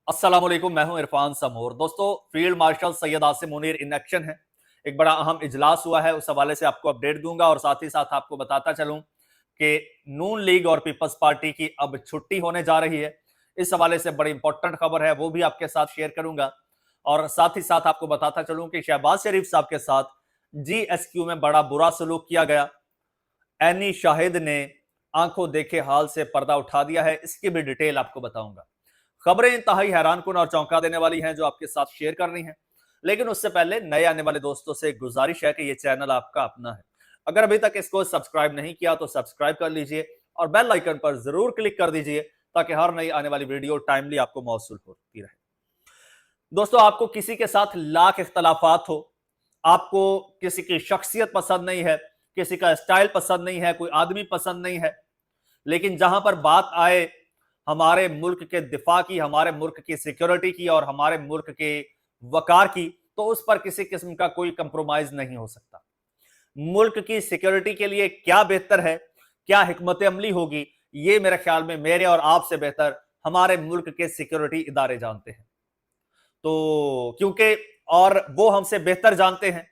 अस्सलाम वालेकुम, मैं हूं इरफान समोर। दोस्तों, field marshal Syed Asim Munir in action है। एक बड़ा अहम इजलास हुआ है, उस हवाले से आपको अपडेट दूंगा और साथ ही साथ आपको बताता चलूं कि नून लीग और पीपल्स पार्टी की अब छुट्टी होने जा रही है। इस हवाले से बड़ी इंपॉर्टेंट खबर है, वो भी आपके साथ शेयर करूंगा। और साथ ही साथ आपको बताता चलूं कि शहबाज शरीफ साहब के साथ जीएसक्यू में बड़ा बुरा सलूक किया गया। एनी शाहिद ने आंखों देखे हाल से पर्दा उठा दिया है, इसकी भी डिटेल आपको बताऊंगा। खबरें इंतहाई हैरानकुन और चौंका देने वाली हैं जो आपके साथ शेयर करनी है। लेकिन उससे पहले नए आने वाले दोस्तों से गुजारिश है कि यह चैनल आपका अपना है। अगर अभी तक इसको सब्सक्राइब नहीं किया तो सब्सक्राइब कर लीजिए और बेल आइकन पर जरूर क्लिक कर दीजिए ताकि हर नई आने वाली वीडियो टाइमली आपको मौसूल होती रहे। दोस्तों, आपको किसी के साथ लाख इख्तलाफात हो, आपको किसी की शख्सियत पसंद नहीं है, किसी का स्टाइल पसंद नहीं है, कोई आदमी पसंद नहीं है, लेकिन जहां पर बात आए हमारे मुल्क के दिफा की, हमारे मुल्क की सिक्योरिटी की और हमारे मुल्क के वकार की, तो उस पर किसी किस्म का कोई कंप्रोमाइज नहीं हो सकता। मुल्क की सिक्योरिटी के लिए क्या बेहतर है, क्या हिकमत अमली होगी, ये मेरे ख्याल में मेरे और आपसे बेहतर हमारे मुल्क के सिक्योरिटी इदारे जानते हैं। तो क्योंकि और वो हमसे बेहतर जानते हैं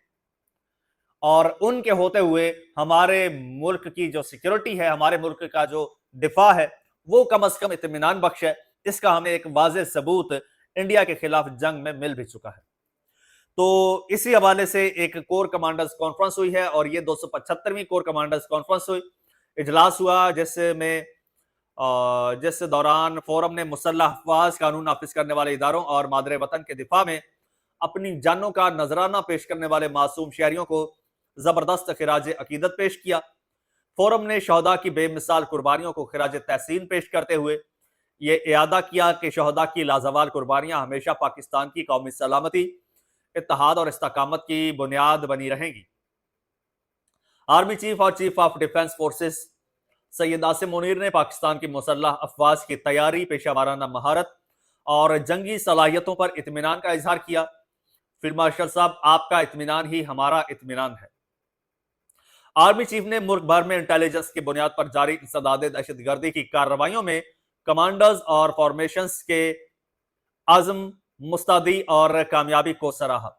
और उनके होते हुए हमारे मुल्क की जो सिक्योरिटी है, हमारे मुल्क का जो दिफा है, वो कम से कम इत्मीनान बख्श है। इसका हमें एक वाज़ेह सबूत इंडिया के खिलाफ जंग में मिल भी चुका है। तो इसी हवाले से एक कोर कमांडर्स कॉन्फ्रेंस हुई है और ये 275वीं कोर कमांडर्स कॉन्फ्रेंस हुई, इजलास हुआ जिस दौरान फोरम ने मुसल्लह अफवाज कानून नाफिज करने वाले इदारों और मादरे वतन के दिफा में अपनी जानों का नजराना पेश करने वाले मासूम शहरियों को जबरदस्त खिराज अकीदत पेश किया। फोरम ने शहदा की बेमिसाल कुर्बानियों को खिराज तहसीन पेश करते हुए यह इयादा किया कि शहदा की लाजवाल कुर्बानियां हमेशा पाकिस्तान की कौमी सलामती, इत्तेहाद और इस्तेकामत की बुनियाद बनी रहेंगी। आर्मी चीफ और chief of defence forces Syed Asim Munir ने पाकिस्तान की मुसल्लह अफवाज की तैयारी, पेशा वाराना महारत और जंगी सलाहियतों पर इत्मीनान का इजहार किया। फील्ड मार्शल साहब, आपका इत्मीनान ही हमारा इत्मीनान है। आर्मी चीफ ने मुल्क भर में इंटेलिजेंस की बुनियाद पर जारी इंसदाद दहशतगर्दी की कार्रवाइयों में कमांडर्स और फॉर्मेशंस के आजम, मुस्तैदी और कामयाबी को सराहा।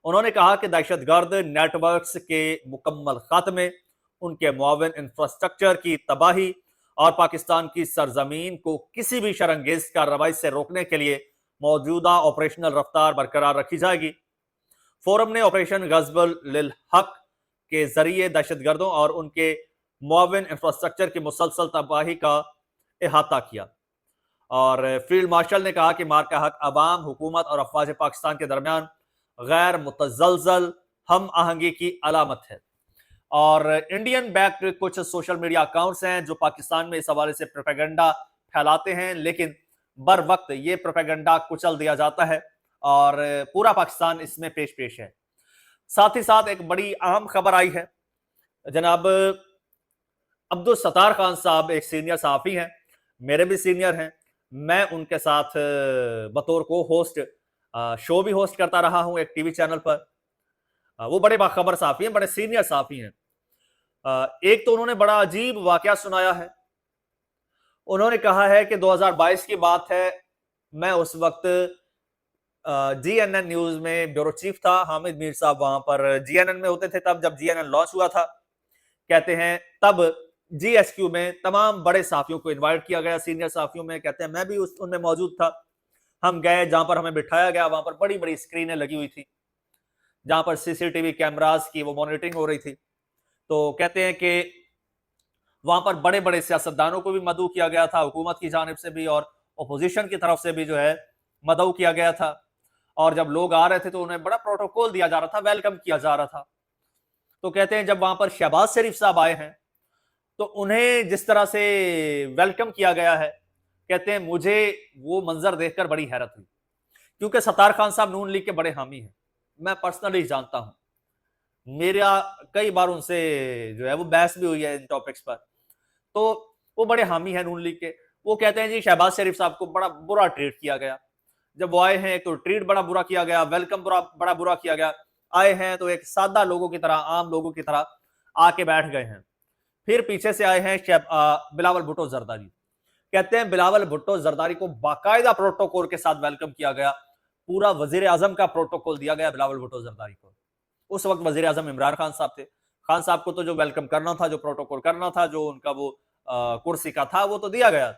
उन्होंने कहा कि दहशतगर्द नेटवर्क्स के मुकम्मल खात्मे, उनके मुआविन इंफ्रास्ट्रक्चर की तबाही और पाकिस्तान की सरजमीन को किसी भी शरंगेज कार्रवाई से रोकने के लिए मौजूदा ऑपरेशनल रफ्तार बरकरार रखी जाएगी। फोरम ने ऑपरेशन गजबुल लिल हक के जरिए दहशतगर्दों और उनके मुआविन इंफ्रास्ट्रक्चर की मुसलसल तबाही का अहाता किया और फील्ड मार्शल ने कहा कि मार्का हक अवाम, हुकूमत और अफवाज पाकिस्तान के दरमियान गैर मुतजलजल हम आहंगी की अलामत है। और इंडियन बैक्ड कुछ सोशल मीडिया अकाउंट्स हैं जो पाकिस्तान में इस हवाले से प्रोपेगेंडा फैलाते हैं, लेकिन बर वक्त ये प्रोपेगेंडा कुचल दिया जाता है और पूरा पाकिस्तान इसमें पेश पेश है। साथ ही साथ एक बड़ी अहम खबर आई है। जनाब अब्दुल सत्तार खान साहब एक सीनियर सहाफी हैं, मेरे भी सीनियर हैं। मैं उनके साथ बतौर को होस्ट शो भी होस्ट करता रहा हूं एक टीवी चैनल पर। वो बड़े बाखबर सहाफी हैं, बड़े सीनियर सहाफी हैं। एक तो उन्होंने बड़ा अजीब वाकया सुनाया है। उन्होंने कहा है कि 2022 की बात है, मैं उस वक्त जीएनएन न्यूज में ब्यूरो चीफ था। हामिद मीर साहब वहां पर जीएनएन में होते थे तब जब जीएनएन लॉन्च हुआ था। कहते हैं तब जीएसक्यू में तमाम बड़े साफियों को इनवाइट किया गया, सीनियर साफियों में। कहते हैं मैं भी उनमें मौजूद था। हम गए, जहां पर हमें बिठाया गया वहां पर बड़ी बड़ी स्क्रीनें लगी हुई थी जहां पर सीसीटीवी कैमरास की वो मॉनिटरिंग हो रही थी। तो कहते हैं कि वहां पर बड़े बड़े सियासतदानों को भी मदऊ किया गया था, हुकूमत की जानिब से भी और अपोजिशन की तरफ से भी जो है मदऊ किया गया था। और जब लोग आ रहे थे तो उन्हें बड़ा प्रोटोकॉल दिया जा रहा था, वेलकम किया जा रहा था। तो कहते हैं जब वहां पर शहबाज शरीफ साहब आए हैं तो उन्हें जिस तरह से वेलकम किया गया है, कहते हैं मुझे वो मंजर देखकर बड़ी हैरत हुई। क्योंकि सत्तार खान साहब नून लीग के बड़े हामी हैं, मैं पर्सनली जानता हूं, मेरा कई बार उनसे जो है वो बहस भी हुई है इन टॉपिक्स पर। तो वो बड़े हामी हैं नून लीग के। वो कहते हैं जी शहबाज शरीफ साहब को बड़ा बुरा ट्रीट किया गया। जब वो आए हैं तो ट्रीट बड़ा बुरा किया गया, वेलकम बड़ा बुरा किया गया। आए हैं तो एक सादा लोगों की तरह, आम लोगों की तरह आके बैठ गए हैं। फिर पीछे से आए हैं बिलावल भुट्टो जरदारी। कहते हैं बिलावल भुट्टो जरदारी को बाकायदा प्रोटोकॉल के साथ वेलकम किया गया, पूरा वजीर आजम का प्रोटोकॉल दिया गया बिलावल भुट्टो जरदारी को। उस वक्त वजीर आजम इमरान खान साहब थे। खान साहब को तो जो वेलकम करना था, जो प्रोटोकॉल करना था, जो उनका वो कुर्सी का था, वो तो दिया गया,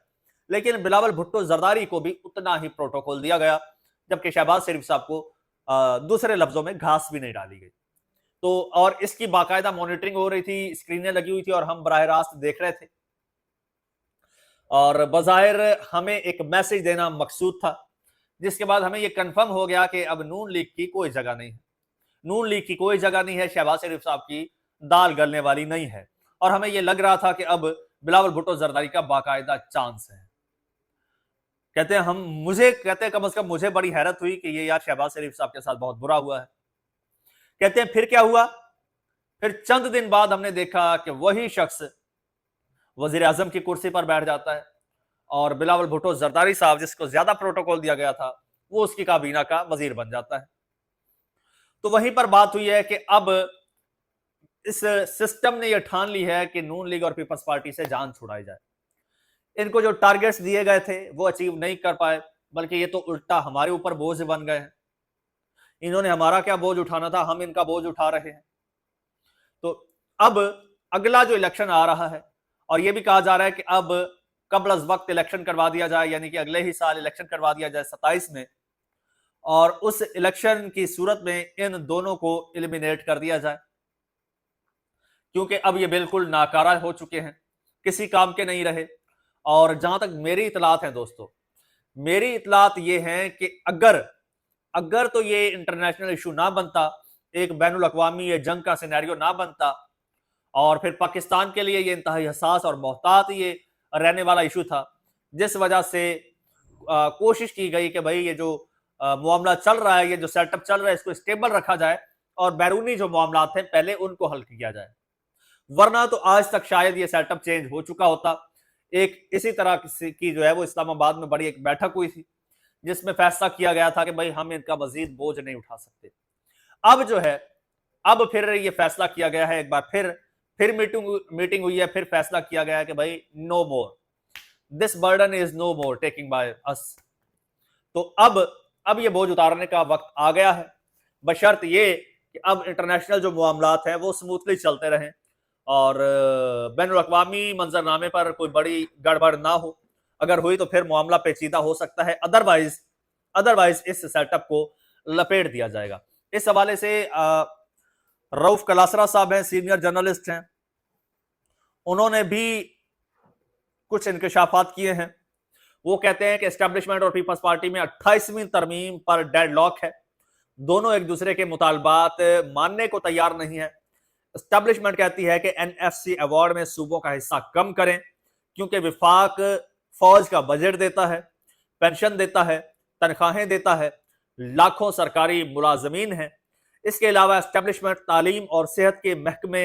लेकिन बिलावल भुट्टो जरदारी को भी उतना ही प्रोटोकॉल दिया गया, जबकि शहबाज शरीफ साहब को दूसरे लफ्जों में घास भी नहीं डाली गई। तो और इसकी बाकायदा मॉनिटरिंग हो रही थी, स्क्रीनें लगी हुई थी और हम बराह रास्त देख रहे थे, और बज़ाहिर हमें एक मैसेज देना मकसूद था, जिसके बाद हमें यह कंफर्म हो गया कि अब नून लीग की कोई जगह नहीं है, नून लीग की कोई जगह नहीं है, शहबाज शरीफ साहब की दाल गलने वाली नहीं है। और हमें यह लग रहा था कि अब बिलावल भुट्टो जरदारी का बाकायदा चांस है। कहते हैं कम से कम मुझे बड़ी हैरत हुई कि ये यार शहबाज शरीफ साहब के साथ बहुत बुरा हुआ है। कहते हैं फिर क्या हुआ, फिर चंद दिन बाद हमने देखा कि वही शख्स वजीर आजम की कुर्सी पर बैठ जाता है और बिलावल भुट्टो जरदारी साहब, जिसको ज्यादा प्रोटोकॉल दिया गया था, वो उसकी काबीना का वजीर बन जाता है। तो वहीं पर बात हुई है कि अब इस सिस्टम ने यह ठान ली है कि नून लीग और पीपल्स पार्टी से जान छुड़ाई जाए। इनको जो टारगेट्स दिए गए थे वो अचीव नहीं कर पाए, बल्कि ये तो उल्टा हमारे ऊपर बोझ बन गए हैं। इन्होंने हमारा क्या बोझ उठाना था, हम इनका बोझ उठा रहे हैं। तो अब अगला जो इलेक्शन आ रहा है, और यह भी कहा जा रहा है कि अब कबल अज वक्त इलेक्शन करवा दिया जाए, यानी कि अगले ही साल इलेक्शन करवा दिया जाए 27 में, और उस इलेक्शन की सूरत में इन दोनों को एलिमिनेट कर दिया जाए, क्योंकि अब ये बिल्कुल नाकारा हो चुके हैं, किसी काम के नहीं रहे। और जहां तक मेरी इतलात है दोस्तों, मेरी इतलात ये है कि अगर तो ये इंटरनेशनल इशू ना बनता, एक बैनुल अक़वामी ये जंग का सिनेरियो ना बनता, और फिर पाकिस्तान के लिए ये इंतहाई हसास और मोहतात ये रहने वाला इशू था, जिस वजह से कोशिश की गई कि भाई ये जो मामला चल रहा है, ये जो सेटअप चल रहा है, इसको स्टेबल रखा जाए और बैरूनी जो मामला थे पहले उनको हल किया जाए। वरना तो आज तक शायद ये सेटअप चेंज हो चुका होता। एक इसी तरह की जो है वो इस्लामाबाद में बड़ी एक बैठक हुई थी, जिसमें फैसला किया गया था कि भाई हम इनका मजीद बोझ नहीं उठा सकते। अब जो है, अब फिर ये फैसला किया गया है, एक बार फिर मीटिंग हुई है, फिर फैसला किया गया है कि भाई no more, this burden is no more taking by us. तो अब ये बोझ उतारने का वक्त आ गया है, बशर्त ये कि अब इंटरनेशनल जो मामलात हैं वो स्मूथली चलते रहें और बैनुल अक़वामी मंजरनामे पर कोई बड़ी गड़बड़ ना हो। अगर हुई तो फिर मामला पेचीदा हो सकता है, अदरवाइज इस सेटअप को लपेट दिया जाएगा। इस हवाले से रऊफ कलासरा साहब हैं, सीनियर जर्नलिस्ट हैं, उन्होंने भी कुछ इंकशाफात किए हैं। वो कहते हैं कि एस्टेब्लिशमेंट और पीपल्स पार्टी में 28वीं तरमीम पर डेडलॉक है, दोनों एक दूसरे के मुतालबात मानने को तैयार नहीं है। एस्टेब्लिशमेंट कहती है कि एनएफसी अवार्ड में सूबों का हिस्सा कम करें, क्योंकि विफाक फौज का बजट देता है, पेंशन देता है, तनख्वाहें देता है, लाखों सरकारी मुलाजमीन हैं। इसके अलावा एस्टेब्लिशमेंट तालीम और सेहत के महकमे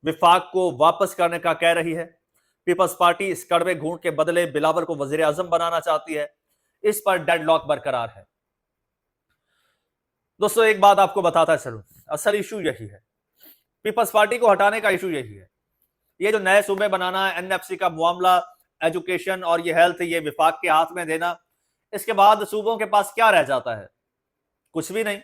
विफाक को वापस करने का कह रही है। पीपल्स पार्टी इस कड़वे घूंट के बदले बिलावल को वजीर आजम बनाना चाहती है। इस पर डेडलॉक बरकरार है। दोस्तों एक बात आपको बताता चलूं, असल इशू यही है, पीपल्स पार्टी को हटाने का इशू यही है। ये जो नए सूबे बनाना है, एनएफसी का मामला, एजुकेशन और ये हेल्थ, ये विफाक के हाथ में देना, इसके बाद सूबों के पास क्या रह जाता है? कुछ भी नहीं।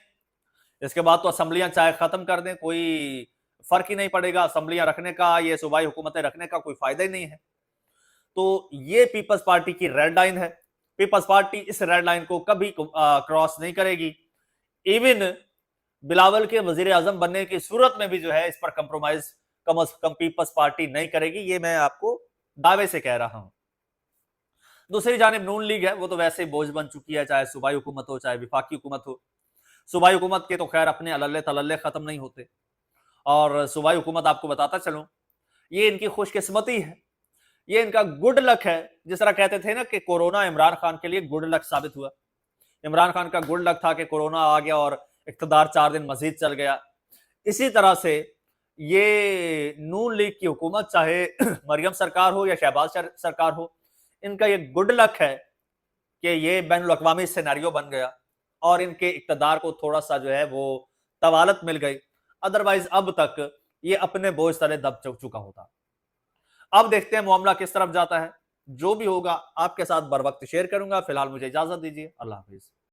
इसके बाद तो असेंबलियां चाहे खत्म कर दें, कोई फर्क ही नहीं पड़ेगा। असेंबलियां रखने का, ये सूबाई हुकूमतें रखने का कोई फायदा ही नहीं है। तो ये पीपल्स पार्टी की रेड लाइन है। पीपल्स पार्टी इस रेड लाइन को कभी क्रॉस नहीं करेगी। इवन बिलावल के वजीर आजम बनने की सूरत में भी जो है इस पर कंप्रोमाइज कम से कम पीपल्स पार्टी नहीं करेगी, ये मैं आपको दावे से कह रहा हूं। दूसरी जानिब नून लीग है, वो तो वैसे बोझ बन चुकी है, चाहे सूबाई हुकूमत हो चाहे विफाकी हुकूमत हो। सूबाई हुकूमत के तो खैर अपने अल्ले तलल्ले खत्म नहीं होते, और सूबाई हुकूमत आपको बताता चलूं, ये इनकी खुशकिस्मती है, ये इनका गुड लक है। जिस तरह कहते थे ना कि कोरोना इमरान खान के लिए गुड लक साबित हुआ। इमरान खान का गुड लक था कि कोरोना आ गया और इख्तिदार 4 दिन मजीद चल गया। इसी तरह से ये नून लीग की हुकूमत, चाहे मरियम सरकार हो या शहबाज सरकार हो, इनका ये गुड लक है कि ये बैनुल अक़वामी सिनेरियो बन गया और इनके इख्तिदार को थोड़ा सा जो है वो तवालत मिल गई। अदरवाइज अब तक ये अपने बोझ तले दब चुका होता। अब देखते हैं मामला किस तरफ जाता है। जो भी होगा आपके साथ बर वक्त शेयर करूंगा। फिलहाल मुझे इजाजत दीजिए। अल्लाह हाफिज।